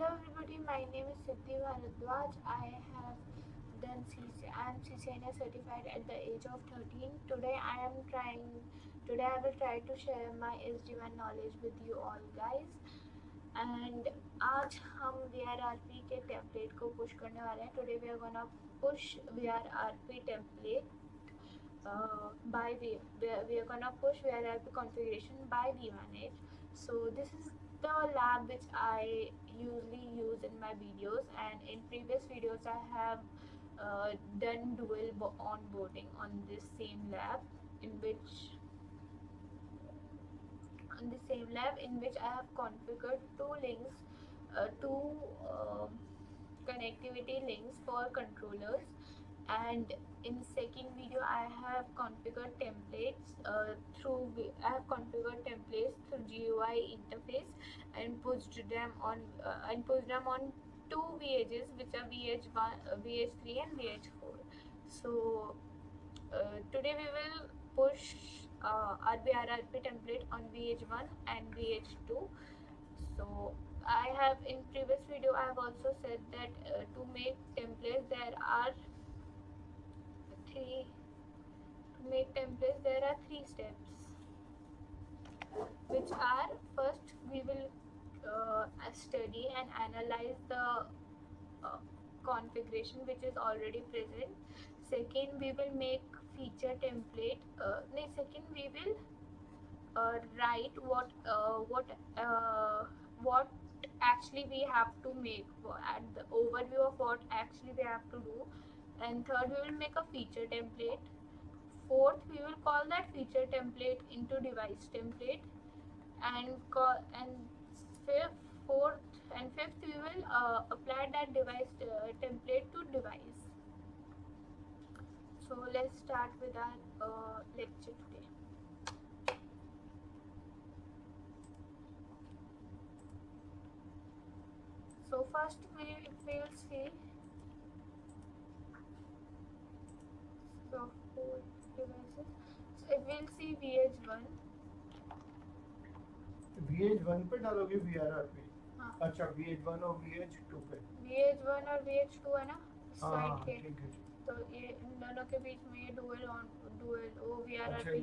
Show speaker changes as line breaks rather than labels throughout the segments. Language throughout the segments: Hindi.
Hello everybody, my name is Siddhi Bharadwaj. I am CCNA certified at the age of 13. Today I will try to share my SD1 knowledge with you all guys. And आज हम VRRP के टेम्पलेट को पुश करने वाले हैं. Today we are gonna push VRRP template we are gonna push VRRP configuration by vManage. So this is the lab which I usually use in my videos, and in previous videos I have done dual onboarding on this same lab in which I have configured two connectivity links for controllers, and in second video I have configured templates through GUI interface and pushed them on two VHs, which are VH1, VH3 and VH4. So today we will push RBRRP template on VH1 and VH2. So I have in previous video I have also said that to make templates there are three steps, which are: first we will study and analyze the configuration which is already present. Second, we will make feature template. Second we will write what actually we have to make, at the overview of what actually we have to do. And third, we will make a feature template. Fourth, we will call that feature template into device template, and fifth we will apply that device template to device. So let's start with our lecture today. So first we will see software devices. So we'll see VH1
पे डालोगे VRRP?
हाँ.
अच्छा, VH1 और VH2 पे.
VH1 और VH2 है ना
हाँ,
के.
ठीक है.
तो ये इन दोनों के बीच में ये dual VRRP.
अच्छा, ये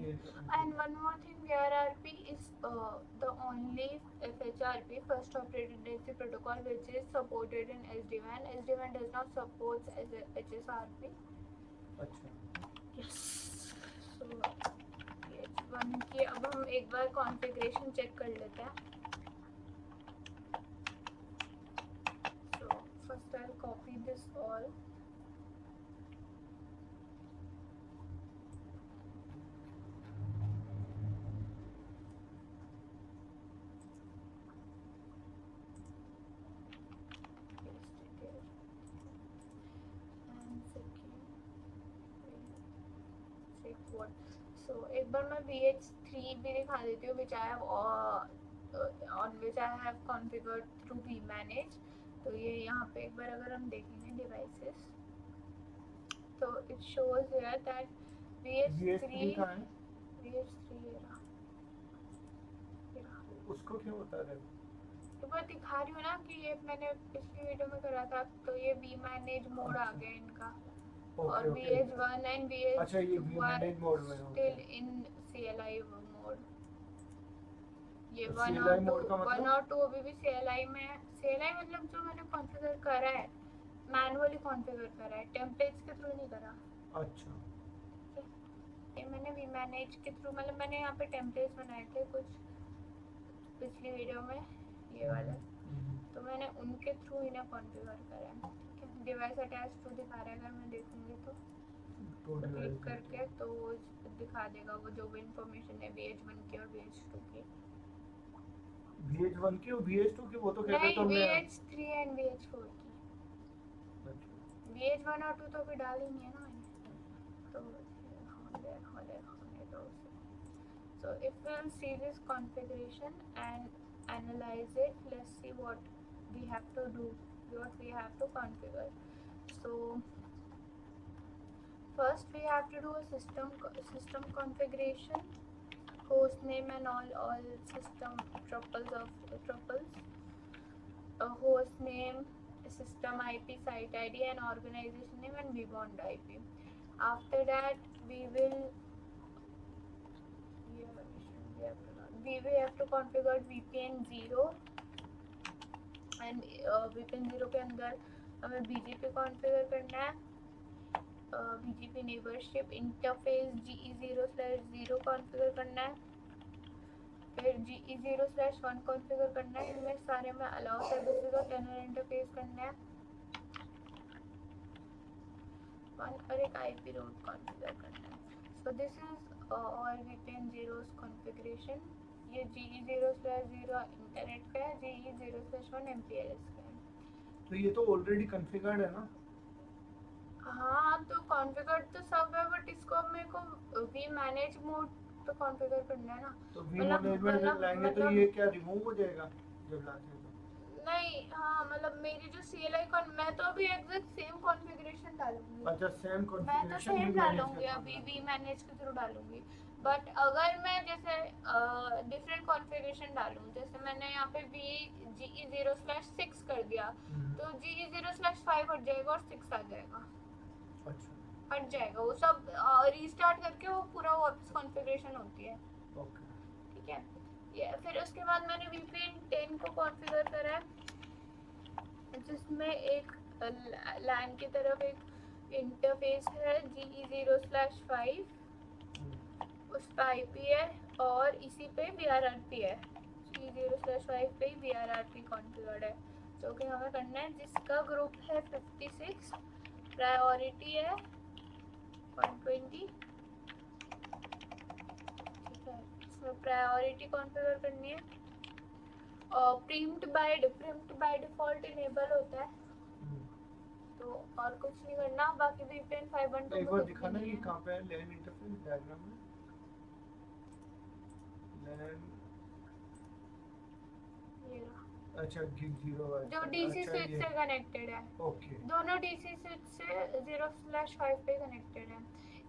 And one more thing, VRRP is the only FHRP, first operating density protocol, which is supported in SD-WAN. SD-WAN does not support HSRP.
अच्छा.
Yes. So VH1 की अब हम एक बार कॉन्फ़िगरेशन चेक कर लेते हैं. So first I'll copy this all. So एक बार मैं VH3 भी दिखा देती हूँ, which I have on which I have configured through vManage. तो ये यहाँ पे एक बार अगर हम देखेंगे devices, तो it shows here that VH3
उसको क्यों बता रहे हो?
तो मैं दिखा रही हूँ ना कि ये मैंने पिछली वीडियो में करा था. तो ये vManage मोड आ गया इनका. और VH1 and VH2
अच्छा, ये vManage मोड में
still in CLI मोड. ये
तो
1
CLI मोड का मतलब?
1 और 2 अभी भी CLI में है. CLI मतलब जो मैंने कॉन्फ़िगर करा है, मैनुअली कॉन्फ़िगर करा है, टेम्पलेट्स के थ्रू नहीं करा.
अच्छा.
ये मैंने vManage के थ्रू, मतलब मैंने यहाँ पे टेम्पलेट्स बनाए थे कुछ पिछली वीडियो में, ये वाले. तो मैंने उनके थ्रू इन्हें कॉन्फ़िगर करा है. डिवाइस अटैच टू दिखा रहा है. अगर मैं देखूंगी तो क्लिक करके तो वो दिखा देगा वो जो भी इंफॉर्मेशन है VH1 की और VH2 की.
VH1 की और VH2 की वो तो कहते
नहीं,
तुमने.
VH3 एंड VH4 की. VH1 और 2 तो अभी डाल ही नहीं है ना मैंने. तो होने दो. So if we'll see this configuration and analyze it, let's see what we have to do, what we have to configure. So first we have to do a system configuration, host name and all system tuples. host name, system IP, site ID, and organization name, and vBond IP. After that, we will we have to configure VPN 0, and VPN 0 के अंदर हमें BGP कॉन्फ़िगर करना है, BGP neighbourship interface GE0/0 configure करना है, फिर GE0/1 कॉन्फ़िगर करना है, इनमें सारे में अलाउ सर्विसेज और टनल इंटरफेस करना है, और एक IP रूट कॉन्फ़िगर करना है. So this is all VPN 0's configuration. ये GE0/0 इंटरनेट का है, GE0/1 MPLS का है.
तो ये तो ऑलरेडी कॉन्फ़िगर्ड है ना?
हाँ, तो कॉन्फ़िगर तो सब है, बट इसको अब मेरे को वी मैनेज मोड पे कॉन्फ़िगर करना है ना.
तो वी मैनेजमेंट में लाएंगे तो ये क्या रिमूव हो जाएगा जब लाते हैं तो?
नहीं, हाँ, मतलब मेरी जो CLI मैं तो अभी एग्जैक्ट सेम कॉन्फ़िगरेशन डालूंगी.
अच्छा, सेम
मैं तो
कॉन्फ़िगरेशन
सेम
भी
डालूंगी, अभी वी मैनेज के थ्रू डालूंगी. बट अगर मैं जैसे डिफरेंट कॉन्फ़िगरेशन डालूं, जैसे मैंने यहाँ पे GE0/6 कर दिया, तो GE0/5 हट जाएगा और 6 आ जाएगा.
अच्छा,
हट जाएगा वो सब, रीस्टार्ट करके वो पूरा वापस कॉन्फ़िगरेशन होती है.
ओके,
ठीक है. ये फिर उसके बाद मैंने VPN 10 को कॉन्फ़िगर करा है, जिसमें एक LAN की तरफ एक इंटरफेस है GE0/5, उसका IP है, और इसी पे VRRP है. GE0/5 पे VRRP कॉन्फ़िगर्ड है, जो कि हमें करना है, जिसका ग्रुप है 56, प्रायोरिटी है 120. ठीक है, इसमें प्रायोरिटी कॉन्फ़िगर करनी है, और प्रिम्प्ट बाय डिफ़ॉल्ट इनेबल होता है, तो और कुछ नहीं करना. बाकी VPN 512
एक बार दिखाना ये कहाँ पे है LAN इंटरफेस डायग्राम में? LAN,
ये रहा,
अच्छा, गिग 0 है
जो DC स्विच से कनेक्टेड है.
ओके,
दोनों DC स्विच से 0/5 पे कनेक्टेड है.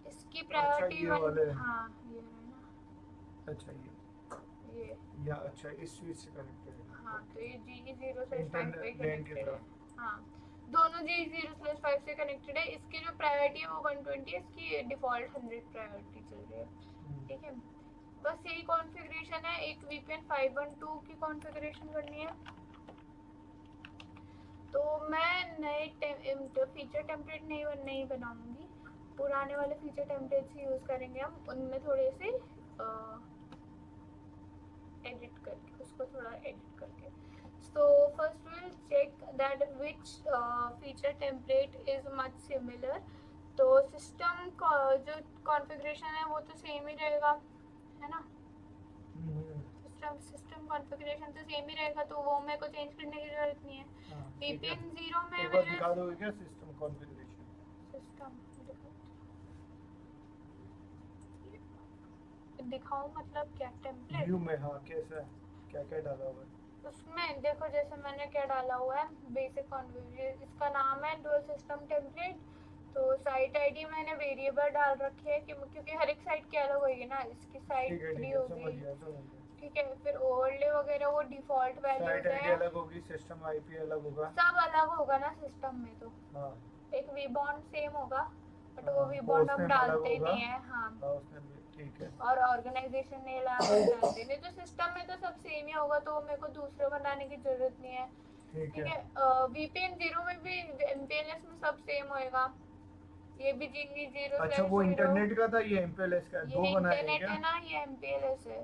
इसकी
अच्छा,
प्रायोरिटी
ये वाले.
हाँ, ये है ना,
अच्छा,
ये
या अच्छा इस स्विच से कनेक्टेड है.
हाँ, तो ये GE0/5 पे
LAN की
कनेक्टेड है.
तरफ.
हाँ, दोनों GE0/5 से कनेक्टेड है. इसकी जो प्रायोरिटी है वो 120 है, इसकी डिफ़ॉल्ट 100 प्रायोरिटी चल रही है. ठीक है, बस यही कॉन्फ़िगरेशन है. एक VPN 512 की कॉन्फ़िगरेशन करनी है. तो मैं नए फीचर टेम्पलेट नहीं बनाऊंगी, पुराने वाले फीचर टेम्पलेट्स ही यूज़ करेंगे हम, उनमें थोड़े से एडिट करके, उसको थोड़ा एडिट करके. So first we'll check that which feature template is much similar. तो सिस्टम का जो कॉन्फ़िगरेशन है वो तो सेम ही रहेगा, है ना. सिस्टम कॉन्फ़िगरेशन तो सेम ही रहेगा, तो वो मेरे को चेंज करने की जरूरत नहीं है. VPN 0 में
एक बार दिखा दोगे क्या सिस्टम कॉन्फ़िगरेशन?
सिस्टम दिखाऊं, मतलब क्या टेम्पलेट
व्यू में? हाँ, कैसा है, क्या क्या डाला हुआ है
उसमें? देखो, जैसे मैंने क्या डाला हुआ है, बेसिक कॉन्फ़िगरेशन, इसका नाम है डुअल सिस्टम टेम्पलेट. तो साइट ID मैंने वेरिएबल डाल रखी है, क्योंकि हर एक साइट की अलग होगी ना. इसकी साइट 3 होगी. ठीक है, फिर ओवरले वगैरह वो डिफ़ॉल्ट वैल्यूज है.
साइट ID अलग होगी, सिस्टम IP अलग होगा,
सब अलग होगा ना सिस्टम में. तो
हाँ,
एक vBond सेम होगा, बट वो
हाँ,
vBond
वो
हम
उसमें
डालते
अलग होगा.
नहीं है. हाँ,
उसमें भी ठीक है.
और ऑर्गेनाइजेशन नेम डालते नहीं, तो सिस्टम में तो सब सेम ही होगा, तो मेरे को दूसरे बनाने की जरूरत नहीं है.
ठीक
ठीक
है.
है, VPN 0 में भी MPLS में सब सेम होएगा. ये भी GE0/0.
अच्छा, वो इंटरनेट का था, ये MPLS का है,
ये
दो बनाए हैं
इंटरनेट
क्या?
है ना, ये MPLS है.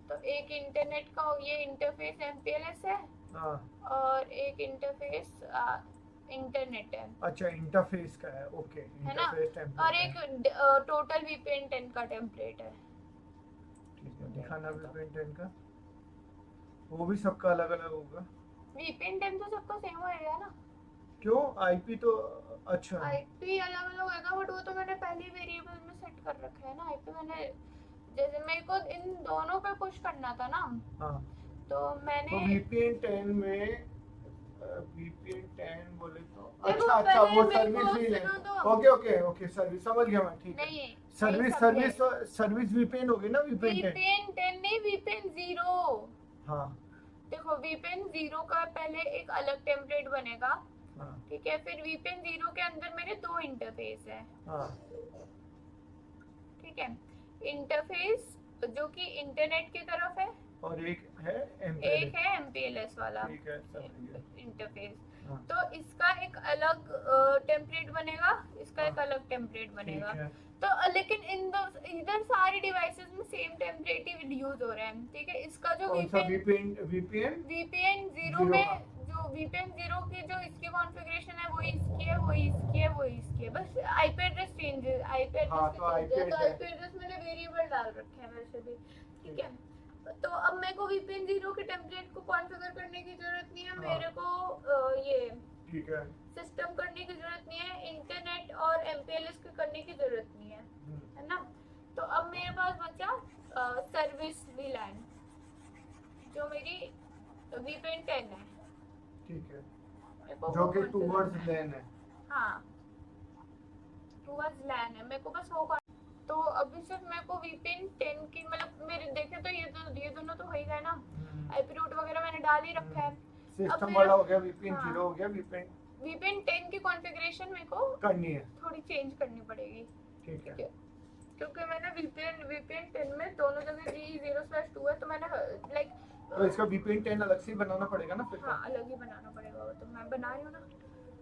तो एक इंटरनेट का ये इंटरफेस MPLS है,
हाँ,
और एक इंटरफेस इंटरनेट है.
अच्छा, इंटरफेस का है, ओके,
है ना,
इंटरफेस टेम्पलेट
और
है.
एक टोटल VPN 10 का टेम्पलेट है.
ठीक है, दिखाना VPN 10 का. वो भी सबका अलग अलग होगा.
VPN 10 तो सबका सेम होएगा ना.
क्यों? IP तो अच्छा,
IP अलग अलग होएगा, बट वो तो मैंने पहले वेरिएबल में सेट कर रखा है ना. IP मैंने, जैसे मेरे को इन दोनों पे पुश करना था ना,
हाँ,
तो मैंने
तो VPN 10 में VPN 10 बोले तो
देखो,
अच्छा अच्छा,
पहले
वो
मेरे
सर्विस
को
भी ले.
सुनो तो.
ओके ओके ओके, सर्विस समझ गया मैं. ठीक है,
नहीं,
सर्विस VPN होगी ना, VPN 10.
VPN 10 नहीं, VPN 0.
हाँ,
देखो VPN 0 का पहले एक अलग टेम्पलेट बनेगा,
हाँ
ठीक है। फिर VPN 0 के अंदर मेरे दो इंटरफेस है,
हाँ
ठीक है। इंटरफेस जो कि इंटरनेट की तरफ है,
और एक है
एक
MPLS।
है MPLS वाला
ठीक है समझ गया।
इंटरफेस।
हाँ
तो इसका एक अलग टेम्पलेट बनेगा, इसका
हाँ
एक अलग टेम्पलेट
ठीक
बनेगा।
है।
तो लेकिन इधर सारे डिवाइसेस में सेम टेम्पलेट ही यूज हो रहे हैं, ठीक है। इसका जो
कौन सा VPN VPN
VPN 0
0 का?
में जो VPN 0 की जो इसकी कॉन्फ़िगरेशन है वही इसकी है, वही इसकी है, वही इसकी है, बस आईपी एड्रेस चेंज है, आईपी एड्रेस
हाँ
का
तो
चेंज है।
IP
तो
है।
आईपी एड्रेस मैंने वेरिएबल डाल रखे हैं वैसे भी, ठीक है। तो अब मेरे को VPN 0 के टेम्पलेट को कॉन्फ़िगर करने की जरूरत नहीं है,
हाँ।
मेरे को ये
ठीक है।
सिस्टम करने की जरूरत नहीं है, इंटरनेट और MPLS के करने की जरूरत नहीं है ना। तो अब मेरे पास बचा सर्विस VLAN, जो मेरी VPN 10 है,
ठीक है
मेरे को
जो
वो
कि
configure
टूवर्ड्स
करना है।
LAN है।
हाँ, टूवर्ड्स LAN है, मेरे को बस वो तो अभी सिर्फ मेरे को VPN 10 की, मतलब मेरे देखे तो ये दोनों तो हो ही गए ना, आईपी रूट वगैरह मैंने डाल ही रखा है। अब
सिस्टम
मेरा
वाला हो गया, VPN
हाँ
0 हो गया,
VPN 10 की कॉन्फ़िगरेशन मेरे को
करनी है।
थोड़ी चेंज करनी पड़ेगी,
ठीक है।
ठीक है। क्योंकि मैंने VPN 10 में दोनों जगह G0/2 है, तो मैंने लाइक
तो इसका VPN 10 अलग से ही बनाना पड़ेगा ना फिर तो?
हाँ अलग ही बनाना पड़ेगा, वो तो मैं बना रही हूँ ना।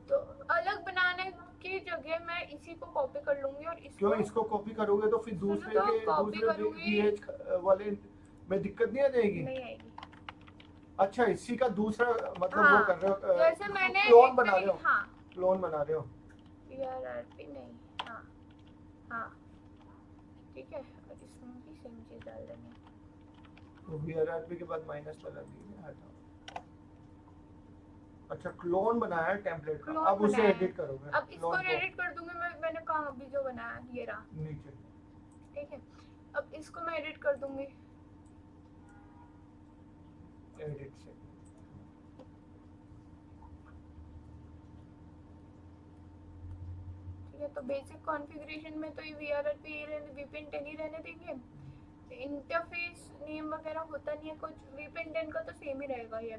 तो अलग बनाने की जगह मैं इसी को कॉपी कर लूंगी और
क्यों इसको कॉपी करोगे तो फिर दूसरे
तो
के
कॉपी
दूसरे
करूंगी,
VH वाले में दिक्कत नहीं आ जाएगी?
नहीं आएगी।
अच्छा इसी का दूसरा मतलब
हाँ,
वो कर रहे हो,
जैसे मैंने
क्लोन बना रहे हो?
हाँ
क्लोन बना रहे हो?
PRRP नहीं, हाँ हाँ ठीक है। और इसमें भी सेम चीज डाल देंगे।
तो VRRP के बाद माइनस लगा दिए, हटाओ। अच्छा क्लोन बनाया है टेम्पलेट का,
क्लोन
अब उसे
बनाया है।
एडिट करोगे?
अब इसको
क्लोन को
एडिट कर दूंगी मैंने कहा अभी जो बनाया ये रहा,
नीचे।
ठीक है। अब इसको मैं एडिट कर दूंगी,
एडिट से
ठीक है। तो बेसिक कॉन्फ़िगरेशन में तो ये VRRP VPN 10 ही रहने देंगे। इंटरफेस नेम वगैरह होता नहीं है कुछ, VPN 10 का तो सेम ही रहेगा, ये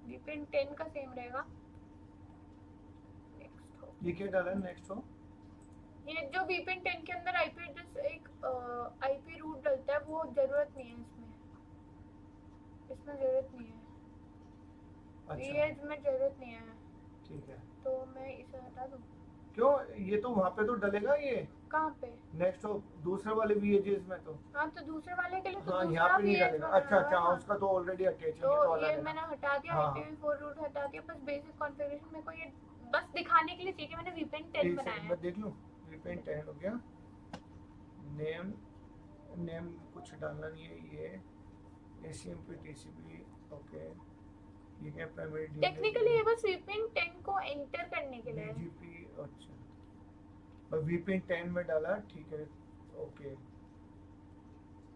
VPN 10 का सेम रहेगा। नेक्स्ट हो,
ये क्या डाला है नेक्स्ट हो?
ये जो VPN 10 के अंदर आईपी एड्रेस एक आईपी रूट डलता है, वो जरूरत नहीं है इसमें जरूरत नहीं है,
अच्छा
में जरूरत नहीं है।
ठीक है।
तो मैं इसे हटा दूँ?
क्यों, ये तो वहाँ पे तो डलेगा ये
कहाँ पे?
नेक्स्ट हो दूसरे वाले VHs में तो।
हाँ तो दूसरे वाले के लिए तो
हाँ
दूसरा
यहाँ पे नहीं
VH
डलेगा।
बनाना
अच्छा अच्छा
है
हाँ,
ना।
उसका तो ऑलरेडी अटैच है, ये
तो
तो अलग
ये
है
मैंने
ना।
हटा दिया,
हाँ
IPv4 रूट हटा दिया, बस बेसिक कॉन्फ़िगरेशन मेरे को ये बस दिखाने के लिए चाहिए कि मैंने VPN 10
एक
बनाया
सेकंड
है।
मैं देख लूँ। VPN 10 हो गया। नेम नेम कुछ डालना नहीं है, ये ACMP TCP ओके। ये क्या प्राइमरी
टेक्निकली ये बस VPN 10 को एंटर करने के लिए है।
BGP अच्छा, और VPN 10 में डाला, ठीक है okay.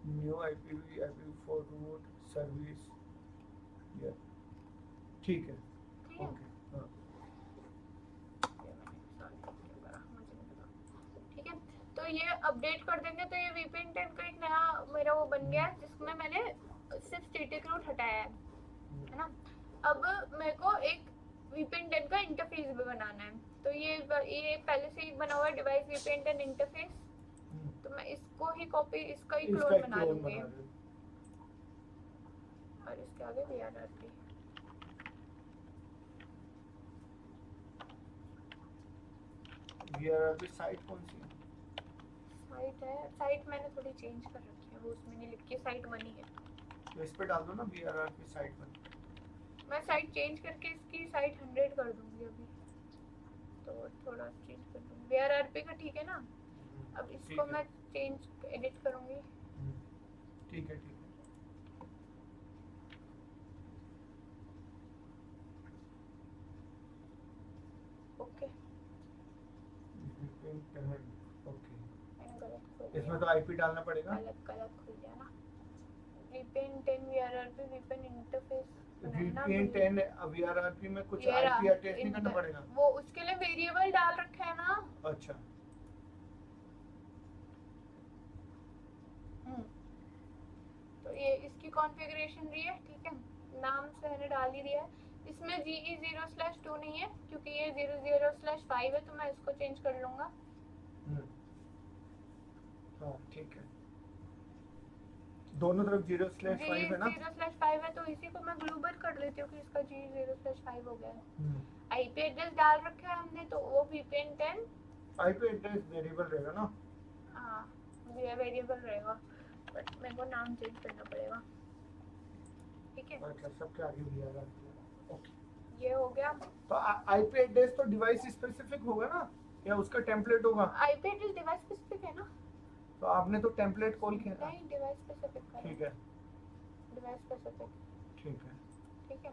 New IPv4 root service, ये ठीक है
ठीक है।
ओके। हाँ
ठीक है, तो ये अपडेट कर देंगे तो ये VPN 10 का एक नया मेरा वो बन गया है, जिसमें मैंने सिर्फ स्टैटिक रूट हटाया है ना। अब मेरे को एक VPN 10 का इंटरफेस भी बनाना है, तो ये पहले से ही बना हुआ डिवाइस VPN 10 इंटरफेस, तो मैं इसको ही कॉपी, इसका ही क्लोन बना लूंगी और इसके आगे VRRP।
VRRP साइट कौन सी है?
साइट है, साइट मैंने थोड़ी चेंज कर रखी है, वो उसमें नहीं लिखी है, साइट बनी है।
तो इस पे डाल दो ना VRRP साइट बन।
मैं साइट चेंज करके इसकी साइट 100 कर दूंगी अभी, तो थोड़ा चेंज कर दूंगी। VRRP का ठीक है ना। अब इसको मैं चेंज एडिट करूंगी,
ठीक है ठीक है।
Okay
okay. इसमें तो IP डालना पड़ेगा।
गलत खुल गया ना। VPN 10 VRRP VPN interface
VPN 10 VRRP में कुछ
ये
IP अटैच नहीं करना पड़ेगा?
वो उसके लिए वेरिएबल डाल रखा है ना।
अच्छा
तो ये इसकी कॉन्फ़िगरेशन रही है, ठीक है। नाम से मैंने डाल ही दिया है। इसमें GE0/2 नहीं है क्योंकि ये 00/5 है, तो मैं इसको चेंज कर लूंगा।
हाँ ठीक है, दोनों तरफ 0/5 है ना।
0/5 है तो इसी को मैं ग्लोबल कर लेती हूँ कि इसका GE0/5 हो गया है। आईपी एड्रेस डाल रखा है हमने, तो वो VPN 10
आईपी एड्रेस वेरिएबल रहेगा ना।
हाँ ये वेरिएबल रहेगा, बट मेरे को नाम चेंज करना पड़ेगा। ठीक है,
अच्छा, सबके आगे दिया है। ओके,
ये हो गया।
तो आईपी एड्रेस तो डिवाइस स्पेसिफिक होगा ना, या उसका टेम्पलेट होगा?
आईपी एड्रेस डिवाइस स्पेसिफिक है ना।
तो आपने तो टेम्पलेट कॉल किया ना।
नहीं, डिवाइस स्पेसिफिक है।
ठीक है,
डिवाइस स्पेसिफिक।
ठीक है।
ठीक है,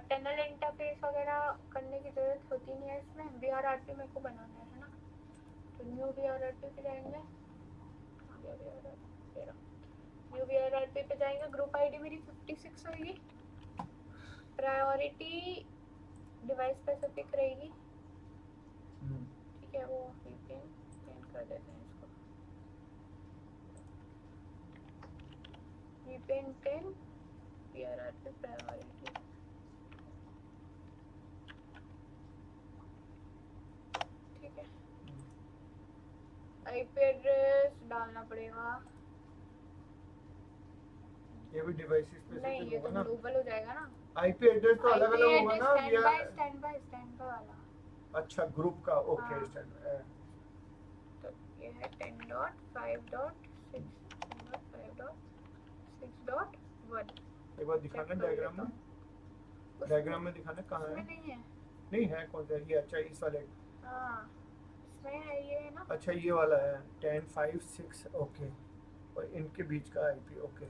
टनल इंटरफेस वगैरह करने की जरूरत होती नहीं है इसमें। VRRP मेरे को बनाना है ना, तो न्यू VRRP पे जाएंगे। न्यू VRRP पे जाएंगे, ग्रुप आईडी मेरी 56 होगी, प्रायोरिटी डिवाइस स्पेसिफिक रहेगी। ठीक है, वो VPN चेंज कर देते हैं इसको, VPN 10 VRRP प्रायोरिटी। ठीक है, आईपी एड्रेस डालना पड़ेगा।
ये भी डिवाइस
नहीं,
स्पेसिफिक
ये
होगा
तो
ना।
ग्लोबल हो जाएगा ना।
आईपी एड्रेस तो अलग अलग होगा ना।
स्टैंड बाय वाला।
अच्छा, ग्रुप का। ओके,
हाँ।
स्टैंड।
तो ये है 10.5.6.5.6.1।
एक बार दिखाना डायग्राम में। डायग्राम में दिखाना कहाँ है?
नहीं है।
नहीं है, कौन सा? ये अच्छा, इस वाले।
हाँ, इसमें है, ये है ना।
अच्छा, ये वाला है 10.5.6। ओके, और इनके बीच का आईपी। ओके,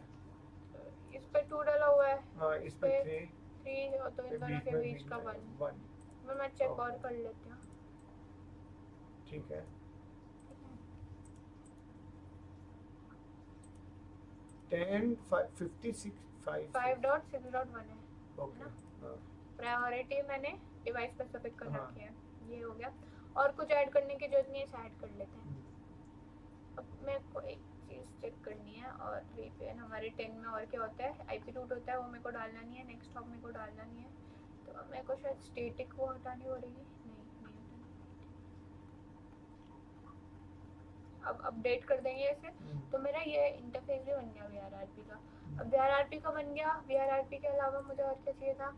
इस पे 2 डाला हुआ है।
हाँ, इस पे 3
3 और तो इन दोनों के बीच का 1। मैं चेक और कर लेती हूँ।
ठीक है,
5.6.1 है।
ओके।
प्रायोरिटी मैंने डिवाइस स्पेसिफिक कर
हाँ।
रखी है। ये हो गया, और कुछ ऐड करने की जरूरत नहीं है, इसे ऐड कर लेते हैं। अब मेरे को एक चीज़ चेक करनी है, और VPN हमारे 10 में और क्या होता है, IP रूट होता है, वो मेरे को डालना नहीं है। नेक्स्ट हॉप मेरे को डालना नहीं है, तो मेरे को शायद स्टैटिक वो हटानी पड़ेगी। नहीं हटानी। अब अपडेट कर देंगे इसे, तो मेरा ये इंटरफेस भी बन गया VRRP का। अब VRRP का बन गया। VRRP के अलावा मुझे और क्या चाहिए था?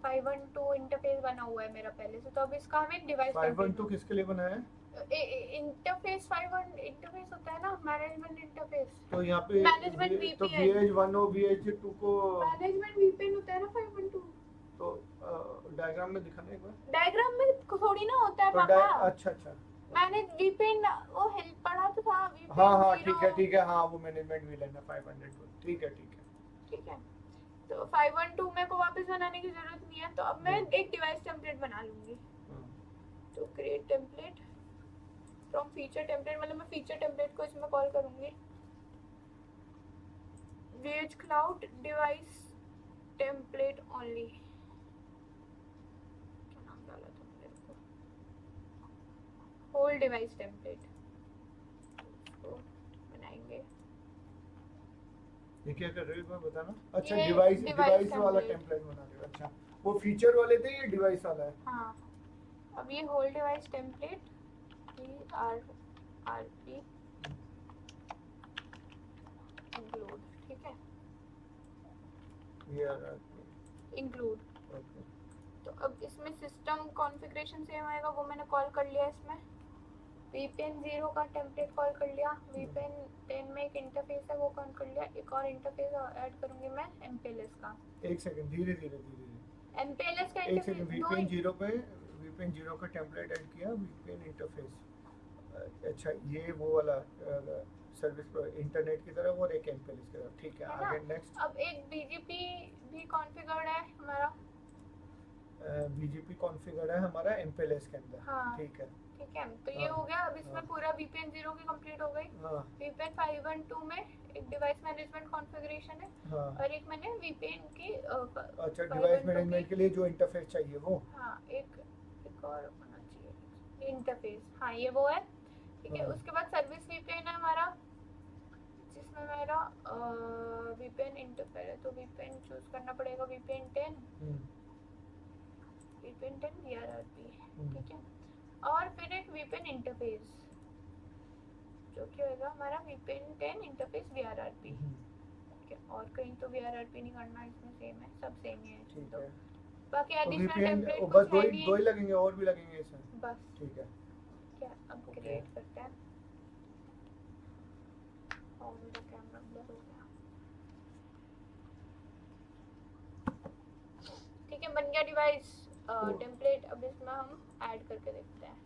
512 इंटरफेस बना हुआ है मेरा पहले से, तो अब इसका हम एक डिवाइस
512 किसके लिए बनाया है?
इंटरफेस 512 इंटरफेस होता है ना, मैनेजमेंट इंटरफेस।
तो यहाँ पे
मैनेजमेंट
तो
VPN।
VH1 और VH2 को
मैनेजमेंट VPN होता है ना 512।
तो डायग्राम में दिखाना एक बार।
डायग्राम में थोड़ी ना होता है
तो
पापा।
अच्छा अच्छा,
मैंने VPN वो हेल्प पढ़ा तो था। VPN
हाँ हाँ,
0।
ठीक है, हाँ, वो मैनेजमेंट भी लेना 512। ठीक है।
ठीक है, तो 512 मेरे को वापस बनाने की जरूरत नहीं है, तो अब मैं एक डिवाइस टेम्पलेट बना लूंगी। तो create template from feature template, मतलब मैं फीचर टेम्पलेट को इसमें कॉल करूंगी। VH Cloud device template only. क्या नाम डाला था मेरे को? होल डिवाइस टेम्पलेट तो बनाएंगे।
ये क्या कर रहे हो एक बार बताना। अच्छा,
ये
डिवाइस वाला
template।
टेम्पलेट बना रहे हो। अच्छा, वो फीचर वाले थे, ये डिवाइस वाला है।
हाँ, अब ये whole device template VRRP include. ठीक है, इंक्लूड।
ओके,
तो अब इसमें सिस्टम कॉन्फ़िगरेशन सेम आएगा, वो मैंने कॉल कर लिया। इसमें VPN 0 का टेम्पलेट कॉल कर लिया। VPN 10 में एक इंटरफेस है, वो कॉल कर लिया। एक और इंटरफेस ऐड करूंगी मैं, MPLS का।
एक सेकंड, धीरे
MPLS का
एक सेकंड।
इंटरफेस
VPN 0 का टेम्पलेट ऐड किया। VPN इंटरफेस, अच्छा, ये वो वाला सर्विस इंटरनेट की तरफ और एक MPLS की तरफ। ठीक है, आगे नेक्स्ट।
अब एक BGP भी कॉन्फ़िगर्ड है हमारा।
BGP कॉन्फ़िगर्ड है हमारा MPLS के अंदर।
हाँ,
ठीक है,
तो ये हो गया। अब इसमें पूरा VPN 0 की कंप्लीट हो गई। VPN 512 में एक डिवाइस मैनेजमेंट कॉन्फ़िगरेशन है, और एक मैंने VPN की
अच्छा, डिवाइस मैनेजमेंट के लिए जो इंटरफेस चाहिए वो।
हाँ, एक और होना चाहिए इंटरफेस। हाँ, ये वो है। ठीक है, उसके बाद सर्विस VPN है हमारा, जिसमें इसमें मेरा VPN इंटरफेयर है, तो VPN चूज करना पड़ेगा, VPN 10 VRRP, ठीक है। और फिर एक VPN इंटरफेस जो कि होगा हमारा VPN 10 इंटरफेस VRRP, ठीक है। और कहीं तो VRRP नहीं करना, इसमें सेम है, सब सेम ही है इसमें
ठीक
तो।
है।
बाकी
तो
एडिशनल
VPN
टेम्पलेट
बस
कुछ
दो
है
ही
नहीं,
लगेंगे, और भी लगेंगे इसमें?
बस
ठीक है।
क्या अब
ओके।
क्रिएट करते हैं। और मेरा कैमरा ब्लर हो गया, ठीक है, बन गया डिवाइस टेम्पलेट। अब इसमें हम ऐड करके देखते हैं।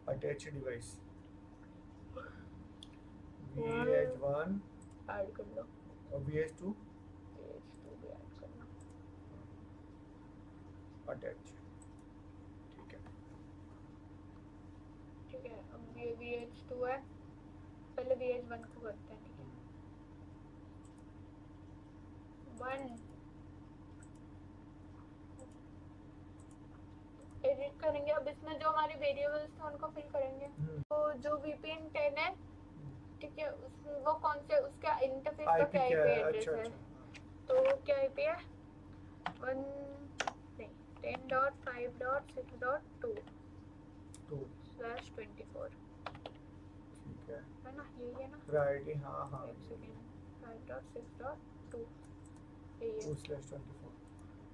अटैच डिवाइस VH1
ऐड कर लो,
और VH2
भी ऐड करना।
अटैच, ठीक है।
ठीक है, अब ये VH2 है, पहले VH1 को करते हैं, ठीक है। 1 एडिट करेंगे। अब इसमें जो हमारे वेरिएबल्स थे उनको फिल करेंगे। तो जो VPN 10 है, ठीक है, वो कौन से, उसका इंटरफेस का क्या IP एड्रेस है? तो क्या IP है? 10.5.6.2/24,
ठीक है
ना, यही है ना?
राइट, हाँ हाँ,
एक सेकेंड, 5.6.2 यही है।
2/24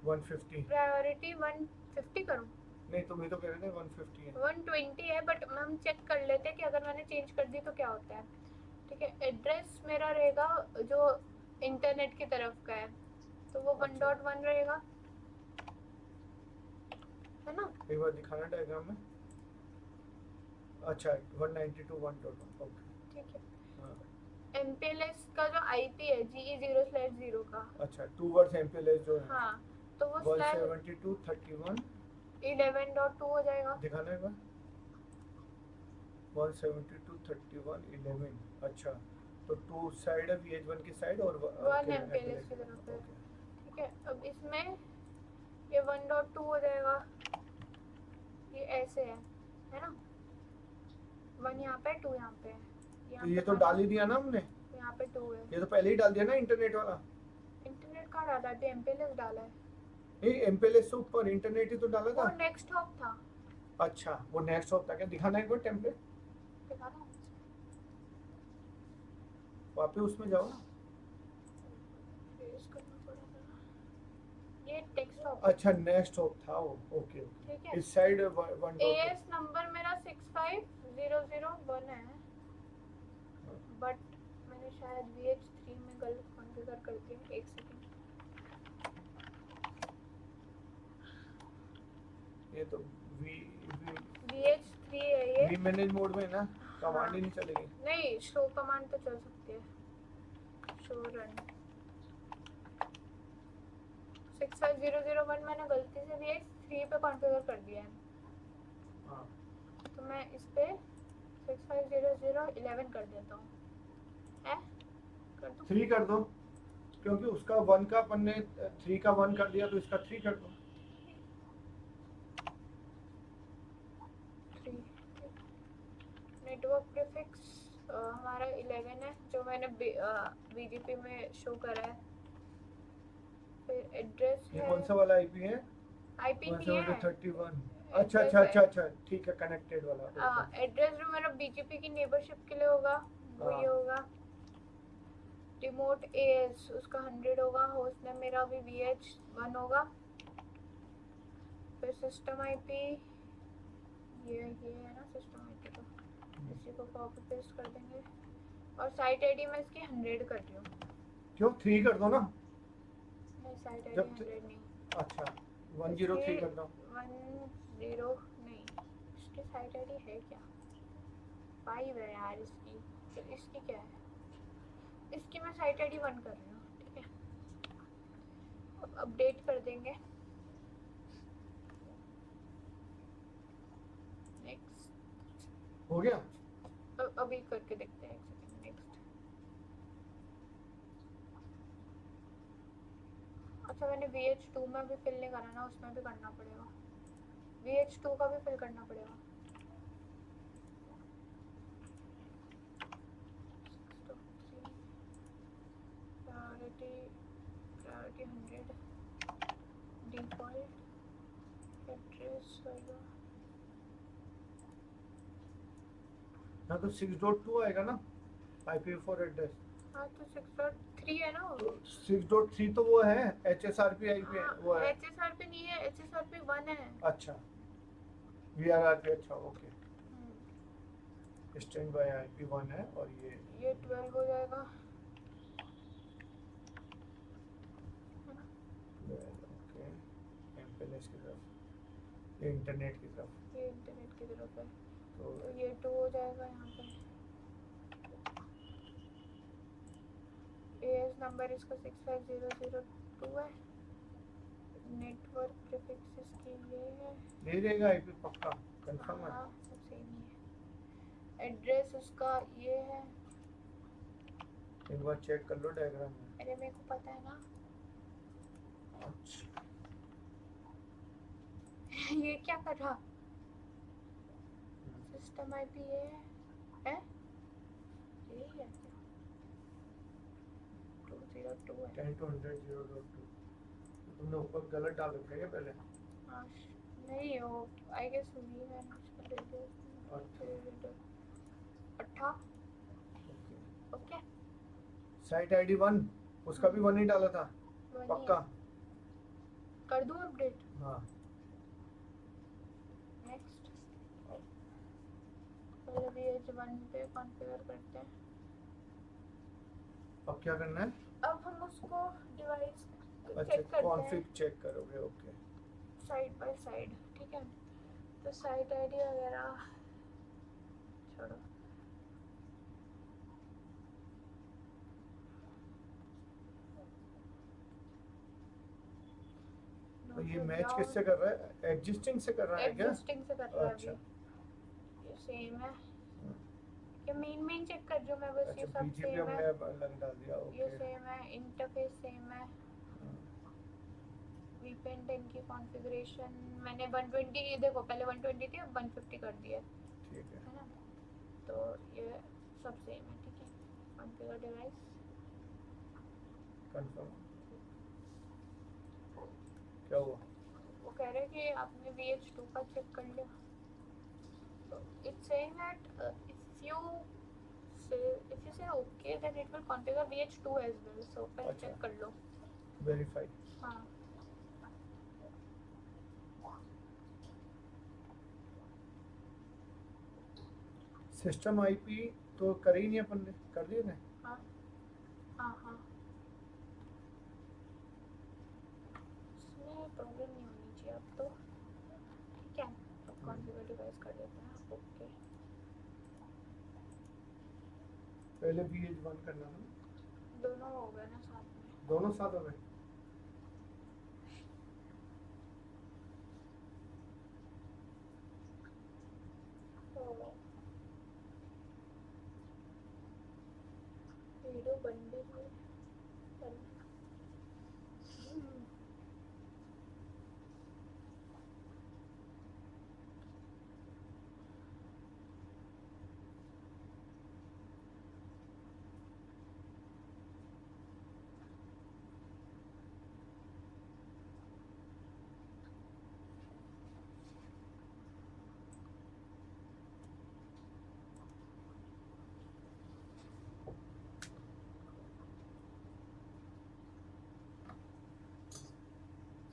150।
प्रायोरिटी 150 करूँ?
नहीं, तुम ही तो कह रहे थे 150 है।
120 है, बट हम चेक कर लेते हैं कि अगर मैंने चेंज कर दी तो क्या होता है, ठीक है। एड्रेस मेरा रहेगा जो इंटरनेट की तरफ का है, तो वो 1.1 रहेगा, है ना?
एक बार दिखाना डायग्राम में। अच्छा, 192.1.1, ओके,
ठीक है।
हाँ।
MPLS का जो IP है GE0/0 का,
अच्छा, 2 वर्ड्स MPLS जो है,
हाँ, तो वो
172.31
11.2 हो जाएगा।
दिखाना एक बार। 172.31.11, अच्छा, तो 2 साइड है VH1 की साइड और
1 MPLS की तरफ है, ठीक है। अब इसमें ये 1.2 हो जाएगा, ये ऐसे है ना? 1 यहाँ पे, 2 यहाँ पे है,
तो ये तो डाल ही दिया ना हमने,
यहाँ पे 2 है।
ये तो पहले ही डाल दिया ना इंटरनेट वाला।
इंटरनेट कहाँ डाला है? MPLS डाला है।
नहीं, MPLS से ऊपर इंटरनेट ही तो डाला
वो
था।
नेक्स्ट हॉप था।
अच्छा, वो नेक्स्ट होता क्या? दिखाना एक बार टेम्पलेट,
दिखा रहा हूँ,
वापस उसमें जाओ ना।
पेस्ट करना पड़ेगा। ये टेक्स्ट हॉप,
अच्छा, नेक्स्ट होप था वो, ओके
ठीक
ओके।
है।
इस साइड 1.2।
AS नंबर मेरा 65001 है, बट मैंने शायद VH3 में गलत कॉन्फ़िगर कर दिया। एक सेकंड,
ये तो
VH3 है ये।
वी मैनेज मोड में ना, कमांड
हाँ।
ही नहीं चलेगी।
नहीं, शो कमांड तो चल सकती है, शो रन। 65001 मैंने गलती से VH3 पे कॉन्फ़िगर कर दिया है,
हाँ,
तो मैं इस पे 65001 कर देता हूँ, है? कर दूँ?
3 कर दो, क्योंकि उसका 1 का अपन ने 3 का 1 कर दिया, तो इसका 3 कर दो।
3। नेटवर्क प्रीफिक्स हमारा 11 है, जो मैंने BGP में शो करा है। फिर एड्रेस
ये
है,
कौन सा वाला IP है?
IP नहीं है,
172.31। अच्छा अच्छा अच्छा अच्छा, ठीक है, कनेक्टेड वाला।
एड्रेस जो मेरा BGP की नेबरशिप के लिए होगा वो ये होगा। रिमोट AS उसका 100 होगा, होस्ट नेम मेरा भी VH1 होगा। फिर सिस्टम IP ये है ना सिस्टम IP, तो इसी को कॉपी पेस्ट कर देंगे। और साइट ID मैं इसकी 100 कर रही हूँ।
क्यों 3 कर दो ना?
नहीं, साइट ID
जब
100 नहीं,
अच्छा 103 कर दो।
10 नहीं, इसकी साइट ID है क्या? 5 है यार इसकी। तो इसकी क्या है? इसकी मैं साइट ID 1 कर रही हूँ, ठीक है। अब अपडेट कर देंगे। नेक्स्ट
हो गया।
अभी करके देखते हैं, एक सेकंड। नेक्स्ट, अच्छा मैंने VH2 में भी फिल नहीं करा ना, उसमें भी करना पड़ेगा। VH2 का भी फिल करना पड़ेगा। तो 3 प्रायोरिटी 100, डिफॉल्ट एड्रेस होगा।
हाँ तो 6.2 आएगा ना IPv4 एड्रेस।
हाँ तो 6.3 है ना।
तो 6.3 तो वो है HSRP IP
हाँ,
वो है।
HSRP नहीं है, HSRP 1 है।
अच्छा VRRP, अच्छा ओके। स्टैंड बाय IP 1 है और
ये 12 हो जाएगा, है ना?
ओके। MPLS की तरफ, ये इंटरनेट की तरफ,
ये इंटरनेट की तरफ है,
तो
तो ये 2 हो जाएगा यहाँ पे। AS नंबर इसका 65002 है। नेटवर्क प्रीफिक्स इसकी ये है।
ले रहेगा IP पक्का कंफर्म है।
हाँ सब सेम ही है। एड्रेस उसका ये है।
एक बार चेक कर लो डायग्राम में।
अरे मेरे को पता है ना।
अच्छा
ये क्या कर रहा? सिस्टम आईपी ये है, यही है क्या? 202 है।
10 to 100 0.2। तुमने ऊपर गलत डाल रखा है क्या पहले?
हाँ नहीं वो आई गेस हुई मैंने उसको दे दिया। अट्ठा ओके।
साइट ID 1 उसका भी 1 ही डाला था पक्का।
कर दूं अपडेट?
हाँ
नेक्स्ट। पहले VH1 पे कॉन्फ़िगर करते हैं।
अब क्या करना है?
अब हम उसको डिवाइस
अच्छा
चेक करते हैं
कॉन्फ़िग चेक करोगे, ओके।
साइड बाय साइड, ठीक है? तो साइट आईडी वगैरह छोड़ो।
तो ये मैच किससे कर रहा है? एग्जिस्टिंग से कर रहा है क्या?
एग्जिस्टिंग से कर रहा है
अच्छा
अभी। ये सेम है। ये मेन चेक कर जो मैं बस
अच्छा
ये सब
BGP
सेम
हमने
है।
अब अलग डाल दिया,
ये
ओके।
सेम है, इंटरफेस सेम है। VPN 10 की कॉन्फ़िगरेशन मैंने 120 देखो पहले 120 थी अब 150 कर दिया
ठीक है
है ना? तो ये सब सेम है, ठीक है? Configure device
confirm. क्या हुआ?
वो कह रहे हैं कि आपने VH2 का चेक कर लिया। तो it's saying that if you say okay then it will configure VH2 as well, so पहले
अच्छा।
चेक कर लो।
वेरीफाई।
हाँ
सिस्टम IP तो कर ही नहीं, अपन ने कर दिए ना।
हाँ हाँ हाँ, इसमें प्रॉब्लम नहीं होनी चाहिए अब तो, ठीक है? अब कॉन्फ़िगर डिवाइस कर देते हैं, ओके।
पहले VH1 करना था ना?
दोनों हो गए ना साथ में।
दोनों साथ हो गए।
तो वीडियो बन भी रही है।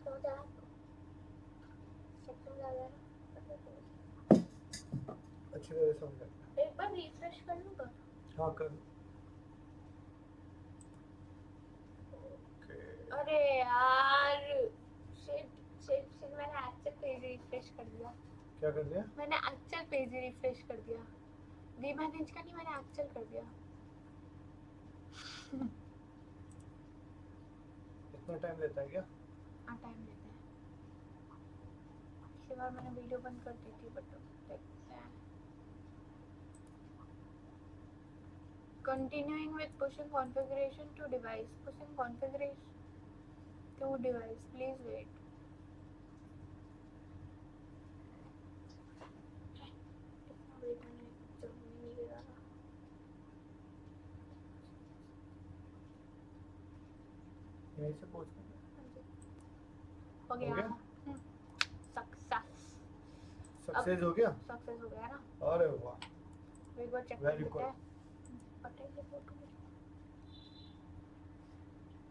समझ आया? समझ आ गया ना?
अच्छी तरह समझ आया।
एक बार रिफ्रेश कर लूँगा।
हाँ कर। ओके
अरे यार शिट मैंने एक्चुअल पेज रिफ्रेश कर दिया।
क्या कर दिया?
मैंने एक्चुअल पेज रिफ्रेश कर दिया, वीमैनेज का नहीं, मैंने एक्चुअल कर दिया।
इतना टाइम लेता है क्या?
हाँ टाइम लेते हैं। पिछली बार मैंने वीडियो बंद कर दी थी बट देखते हैं। Continuing with pushing configuration to device. Pushing configuration to device. Please wait. इतना वेट मैंने जब नहीं किया था।
यहीं से पोस्ट कर।
हो
हो
गया
गया?
सक्सेस
सक्सेस हो गया?
सक्सेस हो गया ना।
अरे वाह,
एक बार चेक
Very
कर लेते
good.
हैं।